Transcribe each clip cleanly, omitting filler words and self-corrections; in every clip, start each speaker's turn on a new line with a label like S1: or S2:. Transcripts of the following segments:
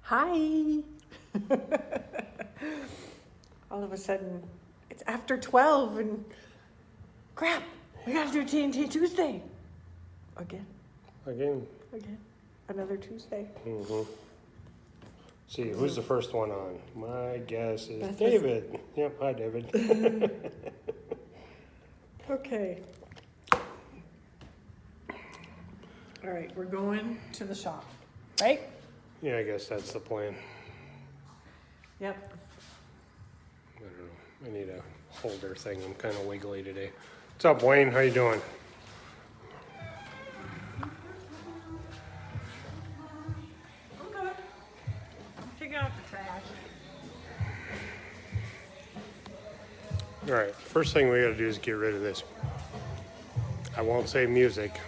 S1: Hi. All of a sudden, it's after 12 and crap, we gotta do TNT Tuesday. Again. Another Tuesday.
S2: See, who's the first one on? My guess is David. Yep, hi, David.
S1: Okay. All right, we're going to the shop, right?
S2: Yeah, I guess that's the plan.
S1: Yep.
S2: I don't know. I need a holder thing. I'm kind of wiggly today. What's up, Wayne? How you doing?
S1: Okay. Take out the trash.
S2: All right, first thing we got to do is get rid of this. I won't say music.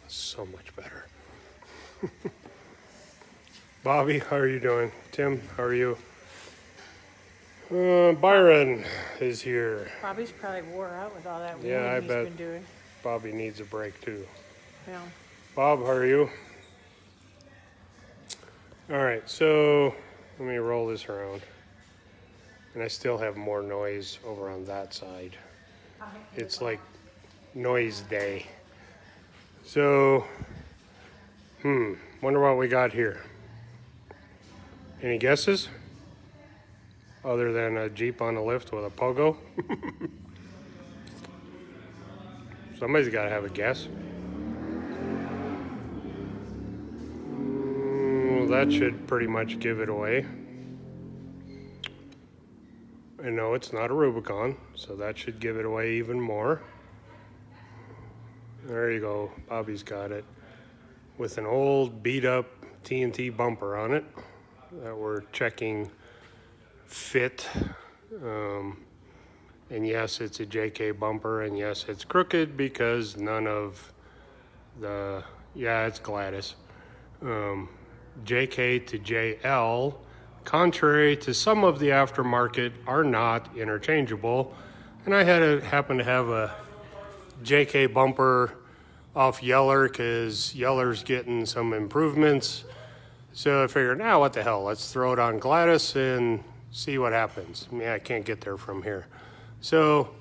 S2: So much better. Bobby, how are you doing? Tim, how are you? Byron is here.
S1: Bobby's probably wore out with all that
S2: Yeah, I
S1: he's
S2: bet.
S1: been doing.
S2: Bobby needs a break too.
S1: Yeah.
S2: Bob, how are you? All right, so let me roll this around. And I still have more noise over on that side. It's like noise day. So, wonder what we got here. Any guesses? Other than a Jeep on a lift with a pogo? Somebody's got to have a guess. That should pretty much give it away. And no, it's not a Rubicon, so that should give it away even more. There you go, Bobby's got it. With an old beat up TNT bumper on it that we're checking fit. And yes, it's a JK bumper, and yes, it's crooked because none of the, it's Gladys. JK to JL, contrary to some of the aftermarket, are not interchangeable. And I happen to have a JK bumper off Yeller because Yeller's getting some improvements. So I figured, what the hell, let's throw it on Gladys and see what happens. I can't get there from here. So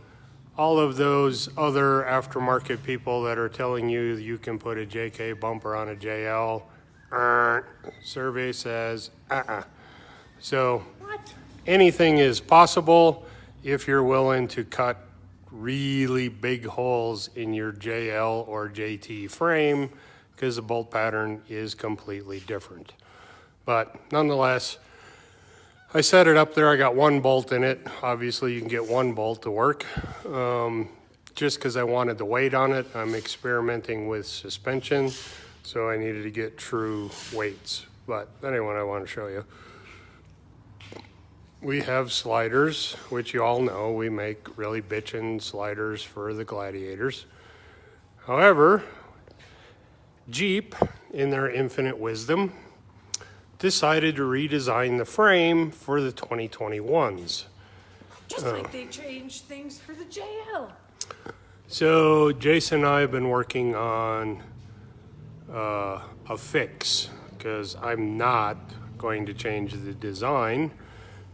S2: all of those other aftermarket people that are telling you you can put a JK bumper on a JL, survey says, So anything is possible if you're willing to cut really big holes in your JL or JT frame because the bolt pattern is completely different. But nonetheless, I set it up there. I got one bolt in it. Obviously, you can get one bolt to work. Just because I wanted the weight on it, I'm experimenting with suspension, so I needed to get true weights. But anyway, I want to show you. We have sliders, which you all know. We make really bitchin' sliders for the Gladiators. However, Jeep, in their infinite wisdom, decided to redesign the frame for the 2021s.
S1: Just like they changed things for the JL.
S2: So Jason and I have been working on a fix because I'm not going to change the design.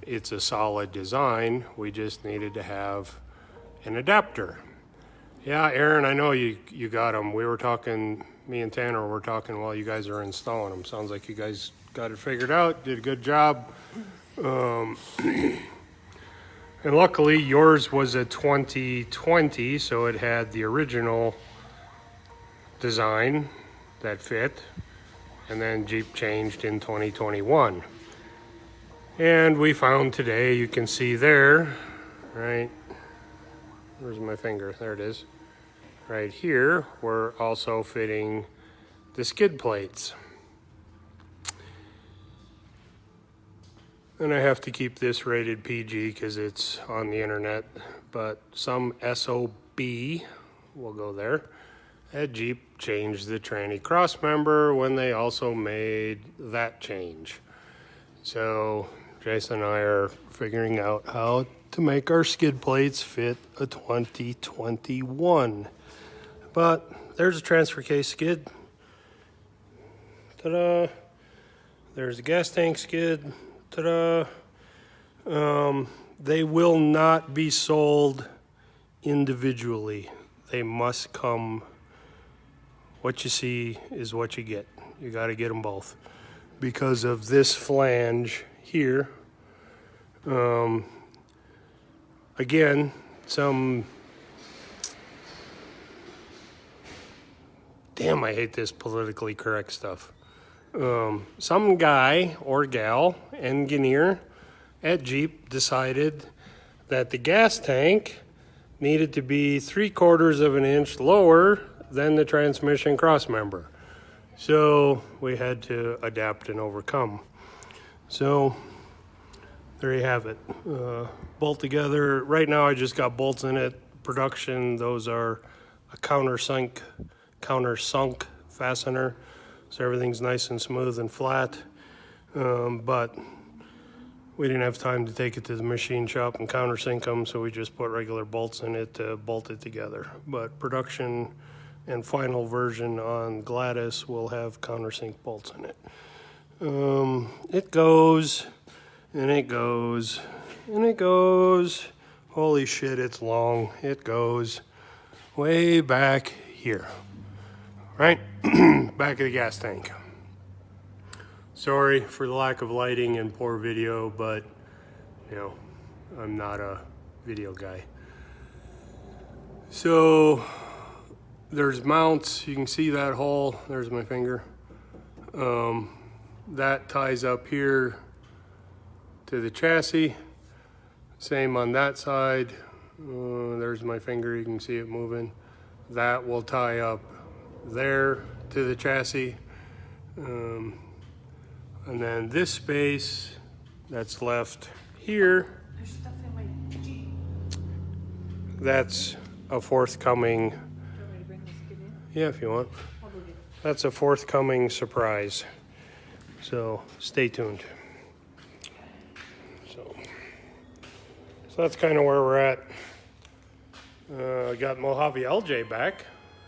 S2: It's a solid design. We just needed to have an adapter. Yeah, Aaron, I know you got them. We were talking, me and Tanner were talking while you guys are installing them. Sounds like you guys got it figured out, did a good job. And luckily yours was a 2020, so it had the original design that fit. And then Jeep changed in 2021. And we found today, you can see there, right, where's my finger? There it is. Right here, we're also fitting the skid plates. And I have to keep this rated PG because it's on the internet, but some SOB, we'll go there, at Jeep changed the tranny cross member when they also made that change. So Jason and I are figuring out how to make our skid plates fit a 2021 But there's a transfer case skid. Ta-da! There's the gas tank skid. Ta-da! They will not be sold individually. They must come. What you see is what you get. You got to get them both because of this flange here. Again, damn, I hate this politically correct stuff. Some guy or gal, engineer at Jeep decided that the gas tank needed to be 3/4 of an inch lower than the transmission crossmember. So we had to adapt and overcome. So there you have it. Bolt together. Right now I just got bolts in it. Production, those are a countersunk fastener. So everything's nice and smooth and flat. But we didn't have time to take it to the machine shop and countersink them, so we just put regular bolts in it to bolt it together. But production and final version on Gladys will have countersink bolts in it. It goes, and it goes, and it goes. Holy shit, it's long. It goes way back here, right? Back of the gas tank. Sorry for the lack of lighting and poor video, but you know, I'm not a video guy. So there's mounts. You can see that hole. There's my finger. That ties up here to the chassis. Same on that side. There's my finger. You can see it moving. That will tie up there to the chassis. And then this space that's left here,
S1: There's stuff in my Jeep.
S2: that's a forthcoming,
S1: Do you want me to bring this kid in?
S2: yeah, if you want.
S1: I'll go get it.
S2: That's a forthcoming surprise. So stay tuned. So that's kind of where we're at. I got Mojave LJ back.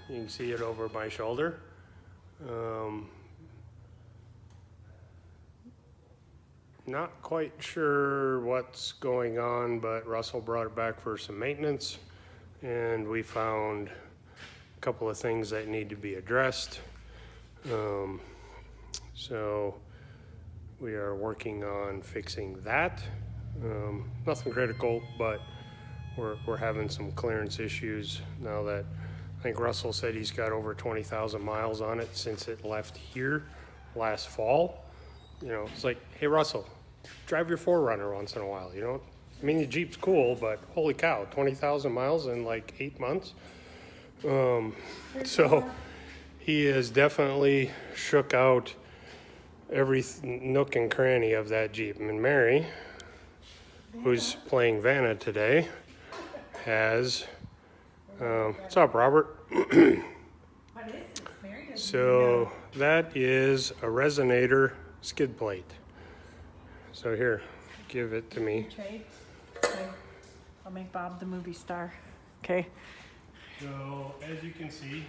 S2: You can see it over my shoulder. Not quite sure what's going on, but Russell brought it back for some maintenance, and we found a couple of things that need to be addressed. So we are working on fixing that. Nothing critical, but we're having some clearance issues now that I think Russell said he's got over 20,000 miles on it since it left here last fall. You know, it's like, hey Russell, drive your 4Runner once in a while, you know? I mean, the Jeep's cool, but holy cow, 20,000 miles in like 8 months. So he has definitely shook out every nook and cranny of that Jeep. And Mary, who's playing Vanna today, has, what's up, Robert?
S1: What is it? Mary doesn't
S2: So that is a Resonator skid plate. So here, give it to me.
S1: trade. Okay. I'll make Bob the movie star. Okay.
S2: So as you can see,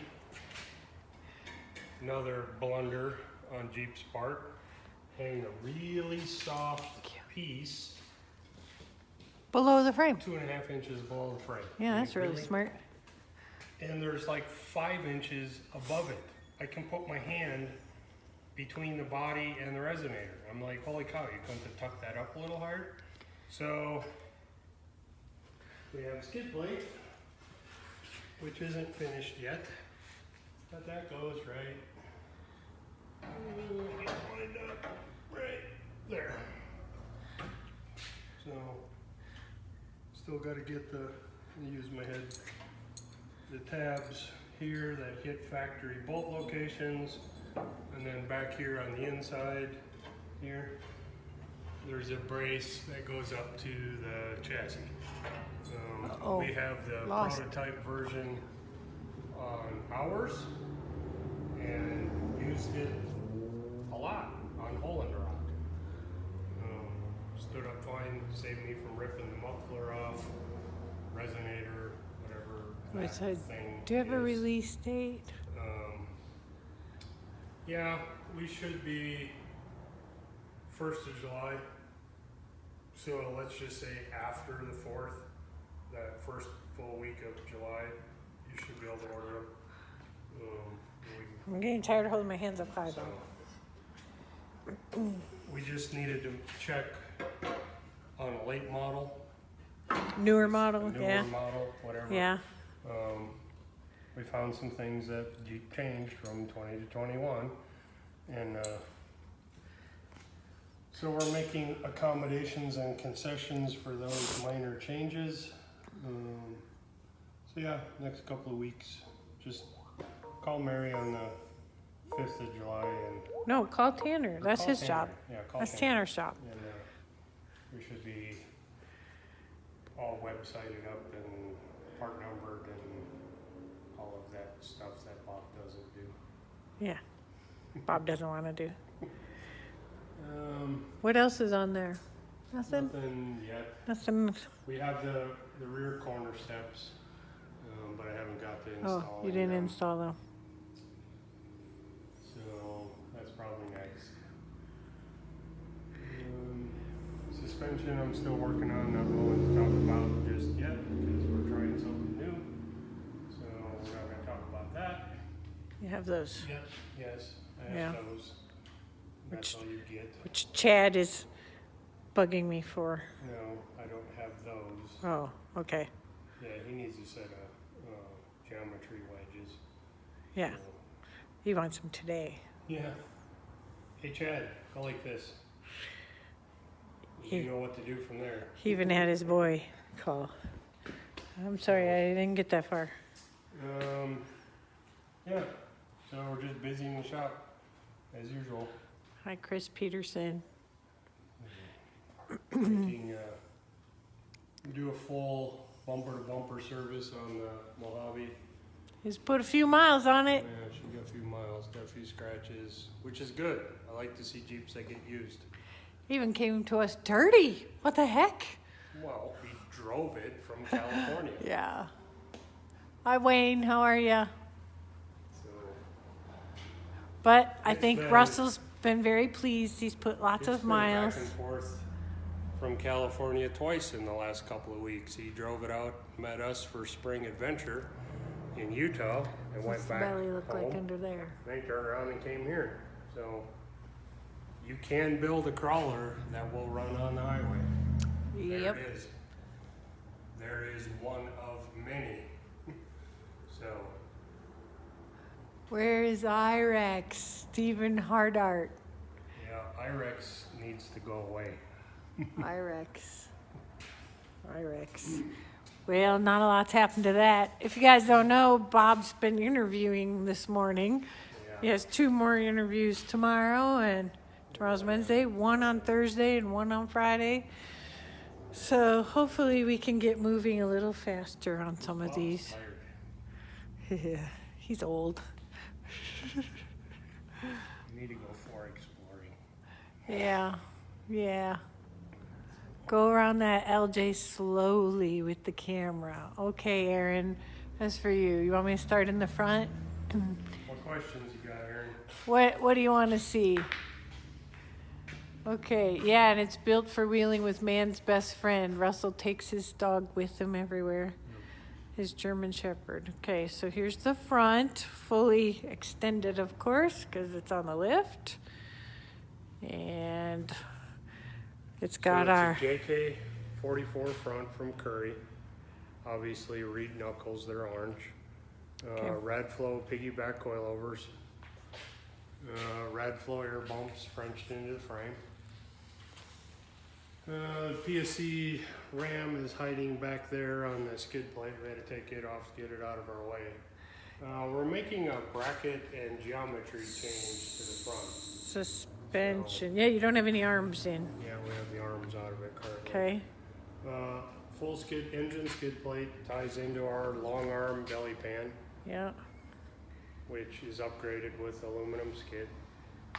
S2: another blunder on Jeep's part, hanging a really soft piece
S1: Below the frame.
S2: 2.5 inches below the frame.
S1: Yeah, that's really smart.
S2: And there's like 5 inches above it. I can put my hand between the body and the resonator. I'm like, holy cow, you couldn't have tucked that up a little hard? So we have a skid plate, which isn't finished yet, but that goes right, get lined up right there. So still got to get use my head, the tabs here that hit factory bolt locations, and then back here on the inside here, there's a brace that goes up to the chassis. We have the prototype version on ours and used it a lot on Holland Rock. Stood up fine, saved me from ripping the muffler off, resonator, whatever thing
S1: Do you have a
S2: is.
S1: release date?
S2: Yeah, we should be 1st of July. So let's just say after the 4th, that first full week of July, you should be able to order them.
S1: I'm getting tired of holding my hands up high,
S2: So
S1: though.
S2: we just needed to check on a late model.
S1: Newer model,
S2: Newer
S1: yeah.
S2: model, whatever.
S1: Yeah.
S2: We found some things that changed from 20 to 21. And so we're making accommodations and concessions for those minor changes. So yeah, next couple of weeks, just call Mary on the 5th of July and
S1: No, call Tanner. That's
S2: call
S1: his
S2: Tanner.
S1: job.
S2: Yeah, call
S1: That's
S2: Tanner.
S1: Tanner's job.
S2: And we should be all websited up and part numbered and all of that stuff that Bob doesn't do.
S1: Yeah. Bob doesn't want to do.
S2: Um,
S1: What else is on there? Nothing?
S2: Nothing yet.
S1: Nothing.
S2: We have the rear corner steps, but I haven't got the install.
S1: Oh, you didn't install them.
S2: So that's probably next. Suspension I'm still working on, not willing to talk about just yet because we're trying something new. So we're not going to talk about that.
S1: You have those,
S2: Yet. Yes, I have
S1: Yeah.
S2: those. That's all you get.
S1: which Chad is bugging me for.
S2: No, I don't have those.
S1: Oh, okay.
S2: Yeah, he needs a set of geometry wedges.
S1: Yeah.
S2: So,
S1: He wants them today.
S2: yeah. Hey Chad, go like this.
S1: He-
S2: You know what to do from there.
S1: He even had his boy call. I'm sorry, I didn't get that far.
S2: Yeah. So we're just busy in the shop as usual.
S1: Hi, Chris Peterson.
S2: Making, do a full bumper to bumper service on the Mojave.
S1: He's put a few miles on it.
S2: Yeah, she got a few miles, got a few scratches, which is good. I like to see Jeeps that get used.
S1: Even came to us dirty. What the heck?
S2: Well, we drove it from California.
S1: Yeah. Hi, Wayne. How are you?
S2: So
S1: But I
S2: It's
S1: think
S2: been-
S1: Russell's been very pleased. He's put lots
S2: it's
S1: of
S2: been
S1: miles.
S2: back and forth from California twice in the last couple of weeks. He drove it out, met us for spring adventure in Utah, and
S1: What's
S2: went
S1: the
S2: back
S1: belly look like
S2: home.
S1: under there?
S2: Then he turned around and came here. So you can build a crawler that will run on the highway.
S1: Yep.
S2: There it is. There is one of many. So
S1: Where is IREX? Stephen Hardart.
S2: yeah, IREX needs to go away.
S1: IREX. IREX. Well, not a lot's happened to that. If you guys don't know, Bob's been interviewing this morning. He
S2: Yeah.
S1: has 2 more interviews tomorrow, and tomorrow's Wednesday, 1 on Thursday and 1 on Friday. So hopefully we can get moving a little faster on some of
S2: Bob's
S1: these.
S2: tired.
S1: He's old.
S2: You need to go for exploring.
S1: Yeah. Go around that LJ slowly with the camera. Okay, Aaron, that's for you. You want me to start in the front?
S2: What questions you got, Aaron?
S1: What do you want to see? Okay, yeah, and it's built for wheeling with man's best friend. Russell takes his dog with him everywhere. His German Shepherd. Okay, so here's the front, fully extended, of course, because it's on the lift. And it's got
S2: so
S1: our...
S2: it's a JK 44 front from Curry. Obviously, reed knuckles, they're orange.
S1: Okay.
S2: Radflow piggyback coilovers. Radflow air bumps Frenched into the frame. PSC ram is hiding back there on the skid plate. We had to take it off to get it out of our way. We're making a bracket and geometry change to the front.
S1: Suspension. Yeah, you don't have any arms in.
S2: Yeah, we have the arms out of it currently.
S1: Okay.
S2: Full skid engine skid plate ties into our long arm belly pan,
S1: Yeah.
S2: which is upgraded with aluminum skid.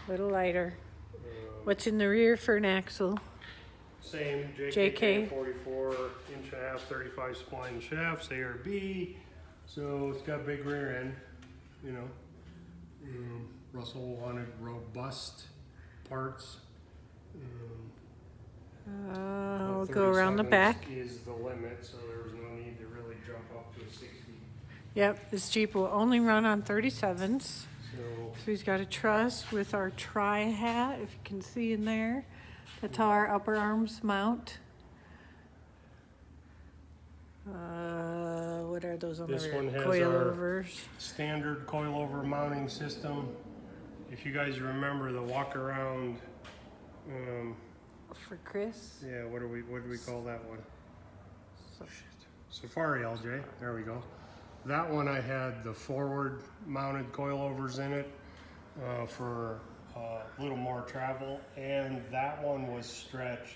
S1: A little lighter.
S2: Um,
S1: What's in the rear for an axle?
S2: Same
S1: JK.
S2: 44 inch and a half 35 spline shafts, ARB, So it's got a big rear end, you know. Russell wanted robust parts.
S1: We'll go around the back.
S2: Is the limit, so there was no need to really jump up to a 60.
S1: Yep, this Jeep will only run on 37s.
S2: So
S1: he's got a truss with our tri-hat, if you can see in there. That's how our upper arms mount. What are those on
S2: this
S1: the rear?
S2: one has
S1: Coilovers.
S2: our standard coilover mounting system. If you guys remember the walk around,
S1: For Chris.
S2: yeah, what do we call that one? Safari LJ. There we go. That one I had the forward mounted coilovers in it for a little more travel, and that one was stretched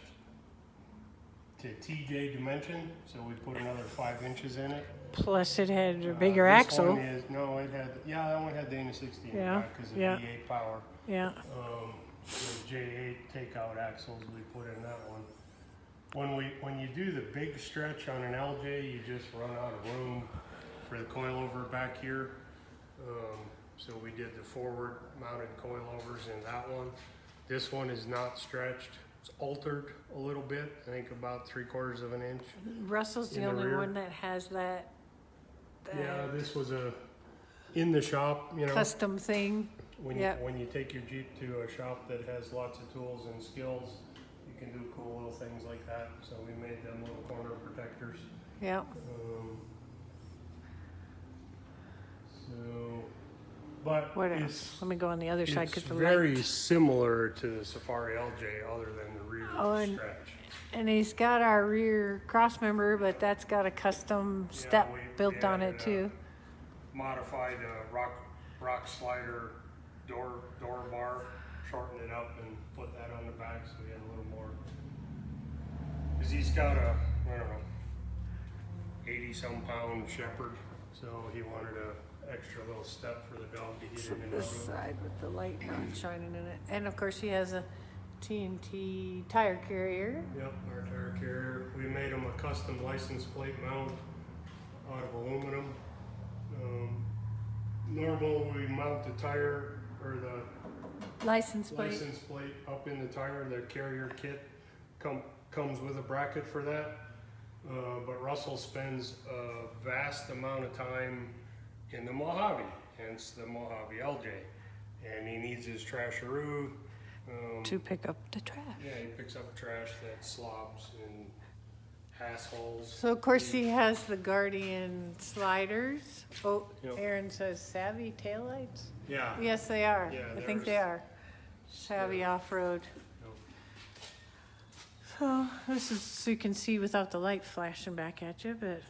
S2: to TJ dimension, so we put another 5 inches in it.
S1: Plus it had a bigger
S2: This
S1: axle.
S2: one that one had Dana 60 in the back because of V8 power.
S1: Yeah.
S2: The J8 takeout axles we put in that one. When you do the big stretch on an LJ, you just run out of room for the coilover back here. So we did the forward mounted coilovers in that one. This one is not stretched. It's altered a little bit, I think about 3/4 of an inch.
S1: Russell's the
S2: in the
S1: only
S2: rear.
S1: one that has that
S2: Yeah, this was in the shop, you know.
S1: custom thing.
S2: When
S1: Yep.
S2: when you take your Jeep to a shop that has lots of tools and skills, you can do cool little things like that. So we made them little corner protectors.
S1: Yeah.
S2: But
S1: What else? Let me go on the other side
S2: it's
S1: because the
S2: very
S1: light.
S2: similar to the Safari LJ, other than the rear stretch.
S1: And he's got our rear cross member, but that's got a custom step built on it too.
S2: Modified rock slider door bar, shortened it up and put that on the back so we had a little more. Because he's got a, I don't know, 80-some pound shepherd, so he wanted a extra little step for the dog to get in and out
S1: This
S2: of.
S1: side with the light not shining in it. And of course he has a TNT tire carrier.
S2: Yep, our tire carrier. We made him a custom license plate mount out of aluminum. Normal, we mount the tire or the
S1: License plate.
S2: license plate up in the tire. The carrier kit comes with a bracket for that. But Russell spends a vast amount of time in the Mojave, hence the Mojave LJ. And he needs his trasharoo.
S1: To pick up the trash.
S2: Yeah, he picks up trash that slobs and assholes.
S1: So of course he has the Guardian sliders. Oh,
S2: Yep.
S1: Aaron says savvy taillights.
S2: Yeah.
S1: Yes, they are.
S2: Yeah,
S1: I think they
S2: there's-
S1: are. Savvy off-road.
S2: Yep.
S1: So this is so you can see without the light flashing back at you, but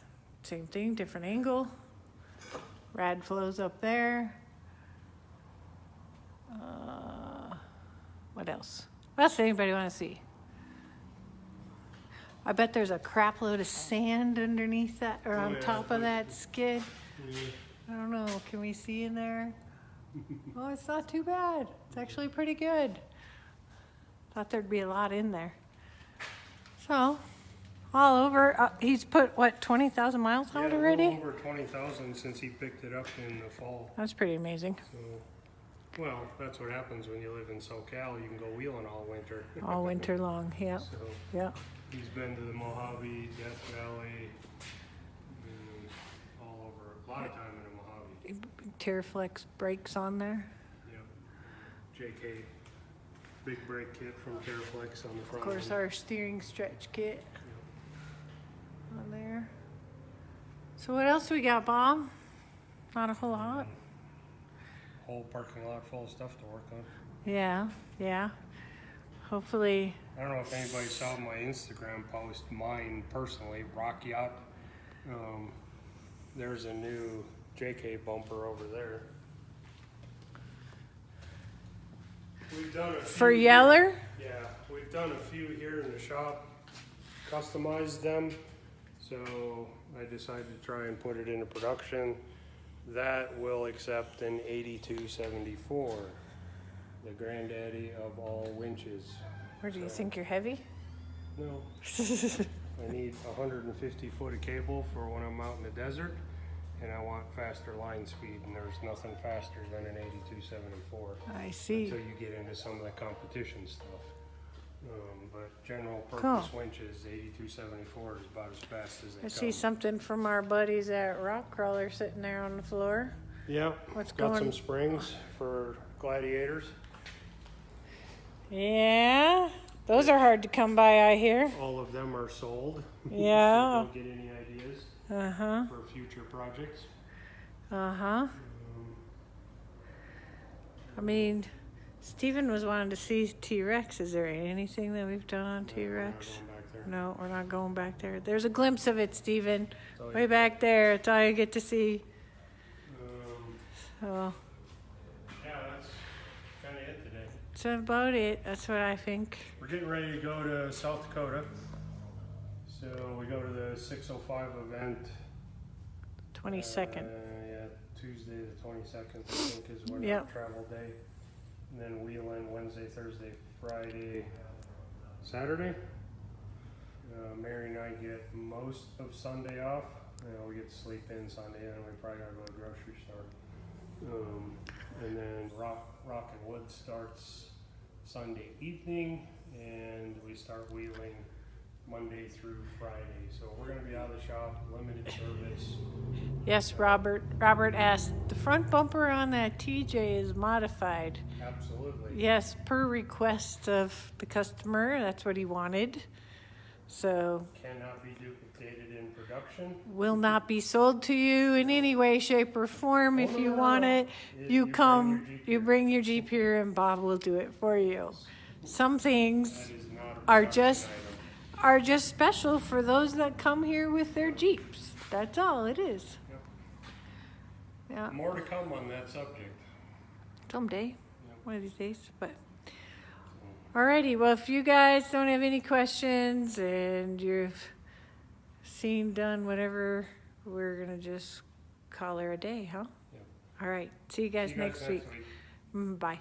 S1: same thing, different angle. Rad flows up there. What else? What else does anybody want to see? I bet there's a crap load of sand underneath that, or on
S2: yeah,
S1: top of that skid.
S2: Yeah.
S1: I don't know. Can we see in there? Oh, it's not too bad. It's actually pretty good. Thought there'd be a lot in there. So, all over. He's put, what, 20,000 miles out
S2: Yeah,
S1: already?
S2: a little over 20,000 since he picked it up in the fall.
S1: That's pretty amazing.
S2: So, well, that's what happens when you live in SoCal. You can go wheeling all winter.
S1: All winter long. Yeah.
S2: So
S1: Yeah.
S2: he's been to the Mojave, Death Valley, all over. A lot of time in the Mojave.
S1: Terraflex brakes on there.
S2: Yep. JK, big brake kit from Terraflex on the front.
S1: Of course,
S2: end.
S1: our steering stretch kit on there. So what else we got, Bob? Not a whole lot.
S2: Whole parking lot full of stuff to work on.
S1: Yeah, yeah. Hopefully,
S2: I don't know if anybody saw my Instagram post, mine personally, Rock Yacht. There's a new JK bumper over there. We've done a
S1: for
S2: few
S1: Yeller,
S2: Yeah, we've done a few here in the shop, customized them. So I decided to try and put it into production. That will accept an 8274, the granddaddy of all winches.
S1: or do you think you're heavy?
S2: No, I need 150 foot of cable for when I'm out in the desert, and I want faster line speed, and there's nothing faster than an 8274
S1: I see.
S2: until you get into some of the competition stuff. But general
S1: Cool.
S2: purpose winches, 8274 is about as fast as they
S1: I
S2: come.
S1: see something from our buddies at Rock Crawler sitting there on the floor.
S2: Yeah,
S1: What's
S2: got
S1: going-
S2: some springs for gladiators.
S1: Yeah, those are hard to come by, I hear.
S2: All of them are sold.
S1: Yeah.
S2: So don't get any ideas
S1: Uh-huh,
S2: for future projects.
S1: uh-huh. I mean, Stephen was wanting to see T-Rex. Is there anything that we've done on
S2: We're
S1: T-Rex?
S2: not going back there.
S1: No, we're not going back there. There's a glimpse of it, Stephen.
S2: That's all you
S1: Way
S2: get.
S1: back there. It's all you get to see.
S2: Yeah,
S1: So,
S2: that's kind of it today.
S1: that's about it. That's what I think.
S2: We're getting ready to go to South Dakota. So we go to the 605 event.
S1: 22nd.
S2: Yeah, Tuesday the 22nd, I think, is when
S1: Yep.
S2: our travel day. And then Wheeling Wednesday, Thursday, Friday, Saturday. Mary and I get most of Sunday off. We get to sleep in Sunday, and we probably gotta go to the grocery store. And then Rock and Wood starts Sunday evening, and we start wheeling Monday through Friday. So we're gonna be out of the shop, limited service.
S1: Yes, Robert. Robert asked, the front bumper on that TJ is modified.
S2: Absolutely.
S1: Yes, per request of the customer. That's what he wanted. So,
S2: Cannot be duplicated in production.
S1: will not be sold to you in any way, shape, or form. If
S2: no,
S1: you
S2: no,
S1: want
S2: no.
S1: it, you
S2: You
S1: come,
S2: bring your Jeep
S1: you
S2: here.
S1: bring your Jeep here, and Bob will do it for you. Some things
S2: That is not a
S1: are
S2: production
S1: just
S2: item.
S1: are just special for those that come here with their Jeeps. That's all it is.
S2: Yep.
S1: Yeah,
S2: More to come on that subject.
S1: someday, one of these days. But alrighty, well, if you guys don't have any questions and you've done whatever, we're gonna just call her a day, huh?
S2: Yep.
S1: All right. See you guys
S2: See you guys
S1: next week. Bye.